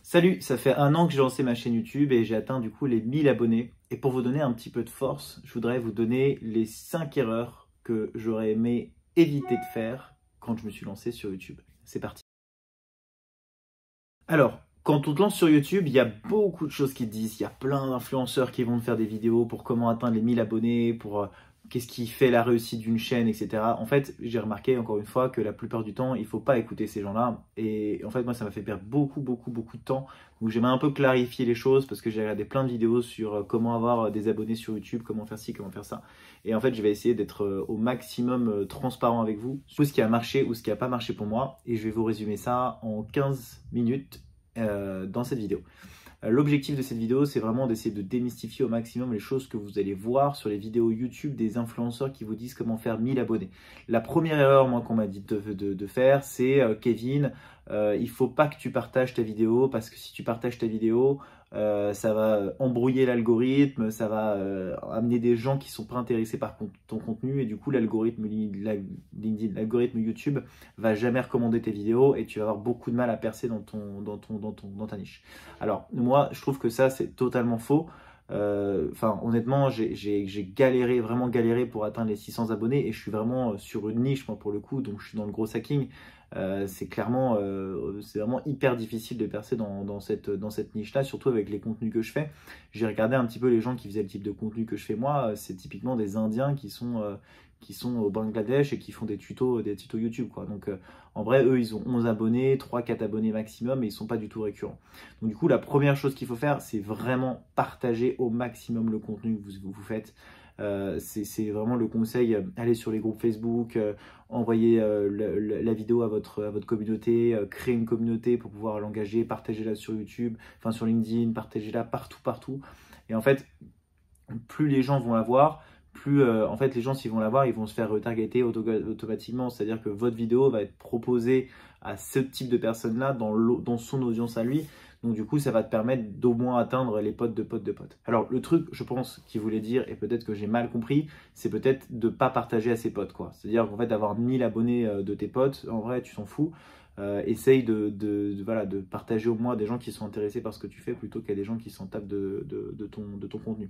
Salut, ça fait 1 an que j'ai lancé ma chaîne YouTube et j'ai atteint du coup les 1000 abonnés. Et pour vous donner un petit peu de force, je voudrais vous donner les 5 erreurs que j'aurais aimé éviter de faire quand je me suis lancé sur YouTube. C'est parti. Alors, quand on te lance sur YouTube, il y a beaucoup de choses qui te disent. Il y a plein d'influenceurs qui vont te faire des vidéos pour comment atteindre les 1000 abonnés, pour qu'est-ce qui fait la réussite d'une chaîne, etc. En fait, j'ai remarqué encore une fois que la plupart du temps, il ne faut pas écouter ces gens-là. Et en fait, moi, ça m'a fait perdre beaucoup de temps. Donc, j'aimerais un peu clarifier les choses parce que j'ai regardé plein de vidéos sur comment avoir des abonnés sur YouTube, comment faire ci, comment faire ça. Et en fait, je vais essayer d'être au maximum transparent avec vous sur ce qui a marché ou ce qui n'a pas marché pour moi. Et je vais vous résumer ça en 15 minutes dans cette vidéo. L'objectif de cette vidéo, c'est vraiment d'essayer de démystifier au maximum les choses que vous allez voir sur les vidéos YouTube des influenceurs qui vous disent comment faire 1000 abonnés. La première erreur, moi, qu'on m'a dit de faire, c'est Kevin, il faut pas que tu partages ta vidéo parce que si tu partages ta vidéo, ça va embrouiller l'algorithme, ça va amener des gens qui sont pas intéressés par ton contenu et du coup l'algorithme YouTube va jamais recommander tes vidéos et tu vas avoir beaucoup de mal à percer dans ta niche. Alors moi je trouve que ça c'est totalement faux. Enfin honnêtement j'ai galéré, vraiment galéré pour atteindre les 600 abonnés et je suis vraiment sur une niche moi pour le coup, donc je suis dans le gros hacking. C'est vraiment hyper difficile de percer dans cette niche-là, surtout avec les contenus que je fais. J'ai regardé un petit peu les gens qui faisaient le type de contenu que je fais moi. C'est typiquement des Indiens qui sont au Bangladesh et qui font des tutos YouTube, quoi. Donc en vrai, eux, ils ont 11 abonnés, 3-4 abonnés maximum et ils sont pas du tout récurrents. Donc du coup, la première chose qu'il faut faire, c'est vraiment partager au maximum le contenu que vous faites. C'est vraiment le conseil, allez sur les groupes Facebook, envoyer la vidéo à votre communauté, créer une communauté pour pouvoir l'engager, partagez-la sur YouTube, enfin sur LinkedIn, partagez-la partout. Et en fait, plus les gens vont la voir, plus en fait les gens s'ils vont la voir, ils vont se faire retargeter automatiquement. C'est-à-dire que votre vidéo va être proposée à ce type de personnes-là dans son audience à lui. Donc du coup, ça va te permettre d'au moins atteindre les potes de potes de potes. Alors le truc, je pense, qu'il voulait dire, et peut-être que j'ai mal compris, c'est peut-être de ne pas partager à ses potes, quoi. C'est-à-dire qu'en fait, d'avoir 1000 abonnés de tes potes, en vrai, tu t'en fous. Essaye de partager au moins à des gens qui sont intéressés par ce que tu fais plutôt qu'à des gens qui s'en tapent de ton contenu.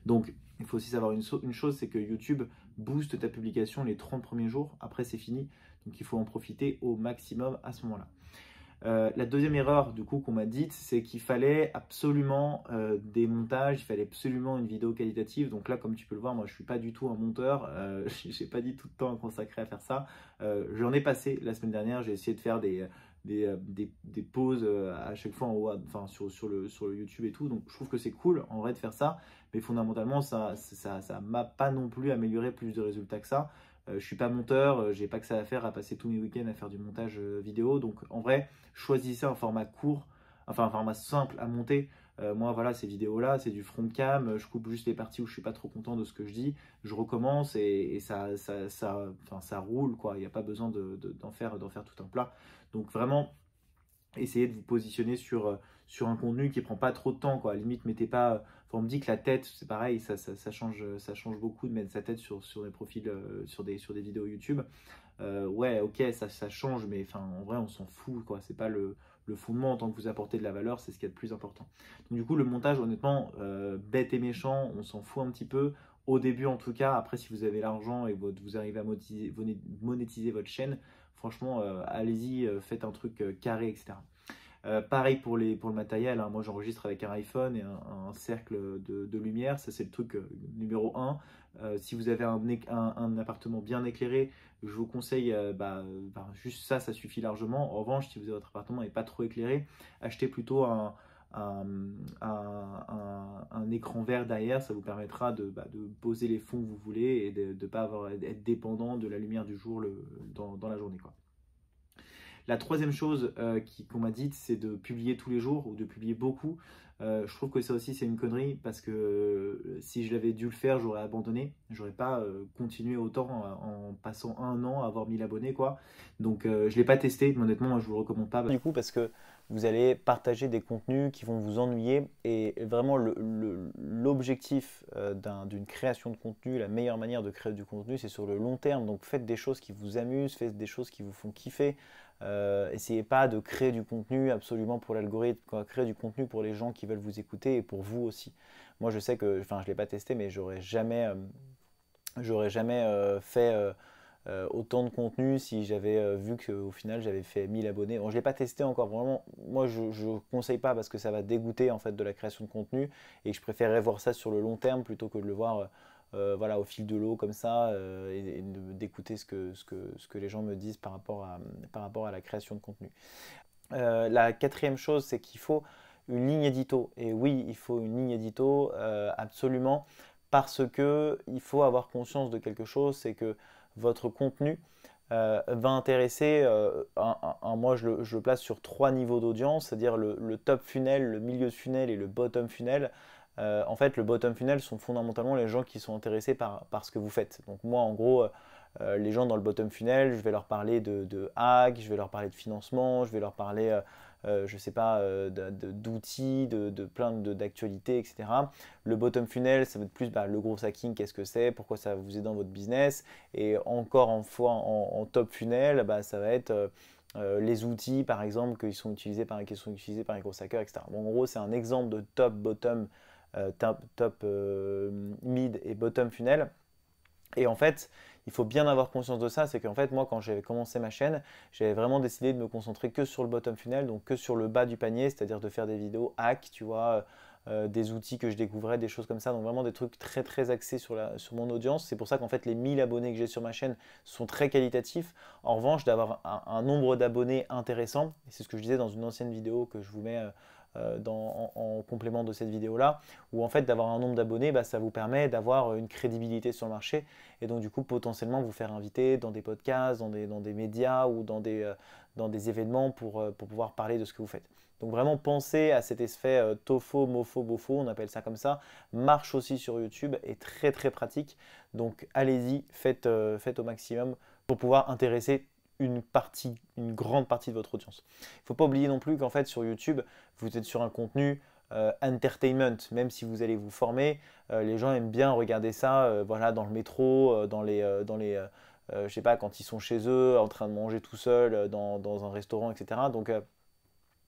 Donc, il faut aussi savoir une chose, c'est que YouTube booste ta publication les 30 premiers jours. Après, c'est fini. Donc, il faut en profiter au maximum à ce moment-là. La deuxième erreur du coup qu'on m'a dite, c'est qu'il fallait absolument des montages, il fallait absolument une vidéo qualitative. Donc là, comme tu peux le voir, moi je suis pas du tout un monteur, j'ai pas dit tout le temps à consacrer à faire ça. J'en ai passé la semaine dernière, j'ai essayé de faire des pauses à chaque fois en haut, enfin sur le YouTube et tout. Donc je trouve que c'est cool en vrai de faire ça, mais fondamentalement ça m'a pas non plus amélioré plus de résultats que ça. Je suis pas monteur, j'ai pas que ça à faire à passer tous mes week-ends à faire du montage vidéo. Donc en vrai, choisissez un format court, enfin un format simple à monter. Moi voilà, ces vidéos-là, c'est du front cam, je coupe juste les parties où je suis pas trop content de ce que je dis, je recommence et ça roule, quoi. Il n'y a pas besoin d'en faire tout un plat. Donc vraiment, essayez de vous positionner sur un contenu qui prend pas trop de temps, quoi. À la limite, mettez pas. Enfin, on me dit que la tête, c'est pareil, ça change beaucoup de mettre sa tête sur des profils, sur des vidéos YouTube. Ouais, ok, ça change, mais enfin, en vrai, on s'en fout, quoi. C'est pas le fondement. En tant que vous apportez de la valeur, c'est ce qui est le plus important. Donc, du coup, le montage, honnêtement, bête et méchant, on s'en fout un petit peu. Au début, en tout cas, après, si vous avez l'argent et vous arrivez à monétiser votre chaîne, franchement, allez-y, faites un truc carré, etc. Pareil pour le matériel, hein. Moi j'enregistre avec un iPhone et un cercle de lumière, ça c'est le truc numéro 1. Si vous avez un appartement bien éclairé, je vous conseille juste ça suffit largement. En revanche, si votre appartement n'est pas trop éclairé, achetez plutôt un, un écran vert derrière, ça vous permettra de poser les fonds que vous voulez et de ne pas être dépendant de la lumière du jour dans la journée, quoi. La troisième chose qu'on m'a dite, c'est de publier tous les jours ou de publier beaucoup. Je trouve que ça aussi, c'est une connerie parce que si je l'avais dû le faire, j'aurais abandonné. J'aurais pas continué autant en passant 1 an à avoir 1000 abonnés, quoi. Donc, je ne l'ai pas testé. Mais honnêtement, moi, je ne vous le recommande pas. Du coup, parce que vous allez partager des contenus qui vont vous ennuyer. Et vraiment, l'objectif d'une création de contenu, la meilleure manière de créer du contenu, c'est sur le long terme. Donc, faites des choses qui vous amusent, faites des choses qui vous font kiffer. Essayez pas de créer du contenu absolument pour l'algorithme, créer du contenu pour les gens qui veulent vous écouter et pour vous aussi. Moi, je sais que, enfin, je l'ai pas testé, mais j'aurais jamais fait autant de contenu si j'avais vu qu'au final j'avais fait 1000 abonnés. Bon, je l'ai pas testé encore, vraiment. Moi, je ne conseille pas parce que ça va dégoûter en fait de la création de contenu et je préférerais voir ça sur le long terme plutôt que de le voir voilà, au fil de l'eau comme ça et d'écouter ce que les gens me disent par rapport à la création de contenu. La quatrième chose, c'est qu'il faut une ligne édito. Et oui, il faut une ligne édito absolument parce que il faut avoir conscience de quelque chose, c'est que votre contenu va intéresser, moi je le place sur 3 niveaux d'audience, c'est-à-dire le top funnel, le milieu de funnel et le bottom funnel. En fait, le bottom funnel sont fondamentalement les gens qui sont intéressés par ce que vous faites. Donc moi, en gros, les gens dans le bottom funnel, je vais leur parler de hacks, je vais leur parler de financement, je vais leur parler, je ne sais pas, d'outils, de plein d'actualités, etc. Le bottom funnel, ça va être plus le gros hacking, qu'est-ce que c'est, pourquoi ça va vous aider dans votre business. Et encore en top funnel, ça va être les outils, par exemple, qui sont utilisés par les gros hackers, etc. Bon, en gros, c'est un exemple de top, bottom, mid et bottom funnel. Et en fait, il faut bien avoir conscience de ça, c'est qu'en fait, moi, quand j'avais commencé ma chaîne, j'avais vraiment décidé de me concentrer que sur le bottom funnel, donc que sur le bas du panier, c'est-à-dire de faire des vidéos hack, tu vois, des outils que je découvrais, des choses comme ça, donc vraiment des trucs très très axés sur mon audience. C'est pour ça qu'en fait, les 1000 abonnés que j'ai sur ma chaîne sont très qualitatifs. En revanche, d'avoir un nombre d'abonnés intéressant, et c'est ce que je disais dans une ancienne vidéo que je vous mets en complément de cette vidéo-là, où en fait d'avoir un nombre d'abonnés, ça vous permet d'avoir une crédibilité sur le marché et donc du coup potentiellement vous faire inviter dans des podcasts, dans des médias ou dans des événements pour pouvoir parler de ce que vous faites. Donc vraiment pensez à cet effet TOFO, MOFO, BOFO, on appelle ça comme ça, marche aussi sur YouTube, est très très pratique. Donc allez-y, faites au maximum pour pouvoir intéresser une grande partie de votre audience. Il ne faut pas oublier non plus qu'en fait sur YouTube, vous êtes sur un contenu entertainment, même si vous allez vous former, les gens aiment bien regarder ça voilà, dans le métro, je sais pas, quand ils sont chez eux, en train de manger tout seul, dans un restaurant, etc. Donc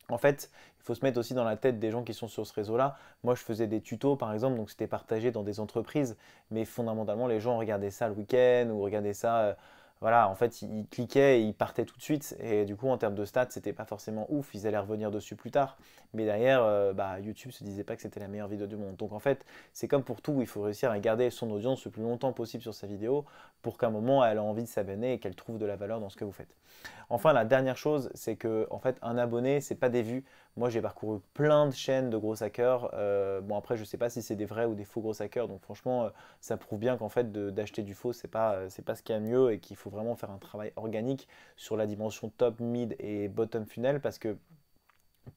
en fait, il faut se mettre aussi dans la tête des gens qui sont sur ce réseau-là. Moi, je faisais des tutos, par exemple, donc c'était partagé dans des entreprises, mais fondamentalement, les gens regardaient ça le week-end ou regardaient ça voilà, en fait, ils cliquaient et ils partaient tout de suite. Et du coup, en termes de stats, c'était pas forcément ouf. Ils allaient revenir dessus plus tard. Mais derrière, YouTube se disait pas que c'était la meilleure vidéo du monde. Donc en fait, c'est comme pour tout, il faut réussir à garder son audience le plus longtemps possible sur sa vidéo pour qu'à un moment, elle ait envie de s'abonner et qu'elle trouve de la valeur dans ce que vous faites. Enfin, la dernière chose, c'est que en fait, un abonné, c'est pas des vues. Moi, j'ai parcouru plein de chaînes de gros hackers. Bon, après, je sais pas si c'est des vrais ou des faux gros hackers. Donc franchement, ça prouve bien qu'en fait, d'acheter du faux, c'est pas ce qu'il y a de mieux et qu'il faut vraiment faire un travail organique sur la dimension top, mid et bottom funnel parce que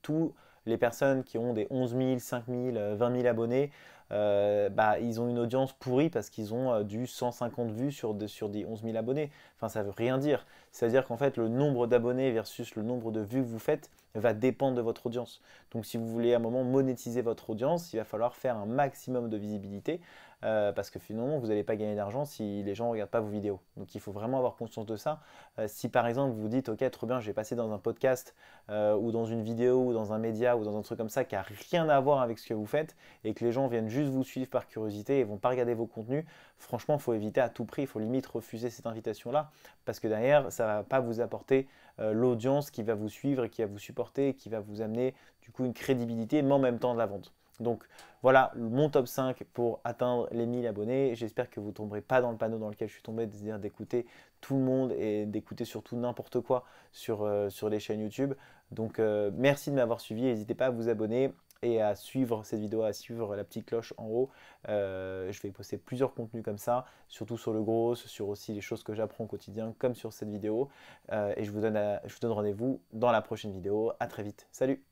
tous les personnes qui ont des 11 000, 5 000, 20 000 abonnés, ils ont une audience pourrie parce qu'ils ont du 150 vues sur des 11 000 abonnés. Enfin, ça ne veut rien dire. C'est-à-dire qu'en fait, le nombre d'abonnés versus le nombre de vues que vous faites va dépendre de votre audience. Donc, si vous voulez à un moment monétiser votre audience, il va falloir faire un maximum de visibilité parce que finalement, vous n'allez pas gagner d'argent si les gens ne regardent pas vos vidéos. Donc, il faut vraiment avoir conscience de ça. Si par exemple, vous vous dites, ok, trop bien, je vais passer dans un podcast ou dans une vidéo ou dans un média ou dans un truc comme ça qui n'a rien à voir avec ce que vous faites et que les gens viennent juste vous suivre par curiosité et ne vont pas regarder vos contenus, franchement, il faut éviter à tout prix, il faut limite refuser cette invitation-là parce que derrière, ça ne va pas vous apporter l'audience qui va vous suivre et qui va vous supporter et qui va vous amener du coup une crédibilité, mais en même temps de la vente. Donc voilà mon top 5 pour atteindre les 1000 abonnés. J'espère que vous ne tomberez pas dans le panneau dans lequel je suis tombé, c'est-à-dire d'écouter tout le monde et d'écouter surtout n'importe quoi sur les chaînes YouTube. Donc merci de m'avoir suivi, n'hésitez pas à vous abonner et à suivre cette vidéo, à suivre la petite cloche en haut. Je vais poster plusieurs contenus comme ça, surtout sur le gros, sur aussi les choses que j'apprends au quotidien comme sur cette vidéo. Et je vous donne rendez-vous dans la prochaine vidéo. À très vite. Salut!